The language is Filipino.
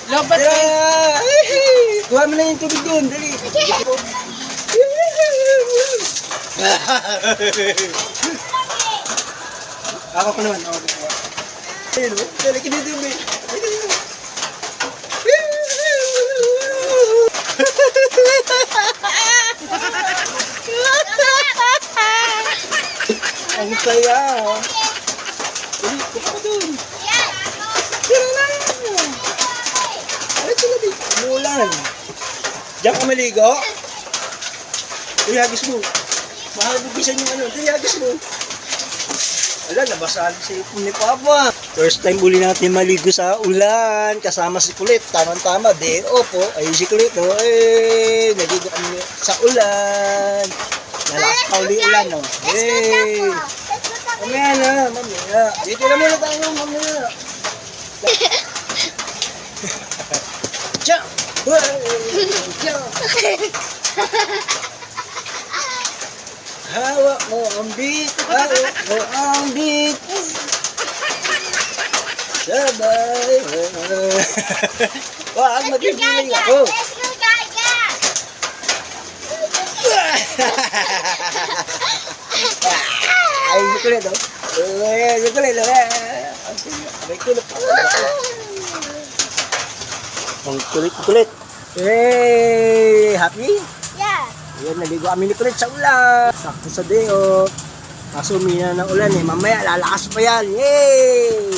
Lobat Tara! eh. Kuha mo na yung tubig doon, dali. Ako ko naman, ako ko naman. Ayun o, dali ka dito, may. Ang saya. Dali, kuha ko doon. Tira na. Ay, sila di. Umulan. Diyan ka maligo? Uy, hagis mo. Mahabugisan yung ano. Dali, hagis mo. Wala, nabasahan sa ipon ni Papa. First time uli natin maligo sa ulan. Kasama si Kulit. Tama-tama. Day off, oh. Ayun si Kulit, oh. Eh, naligo kami sa ulan. Nalakaw li ulan, oh. Hey. Mamaya na, mamaya. Dito na muna tayo, mamaya. Jump! Jump! Hawak mo ang beat, hawak mo ang beat. Sabay. Wag, magiging ako. Ay, kulit, oh. Ay, kulit, oh. May kulot. Ang kulit. Hey, happy? Yeah. Ayan, naligo kami ni Kulit sa ulan. Sakto sa day, oh. Kaso umina ng ulan, eh. Mamaya, lalakas pa yan. Yay!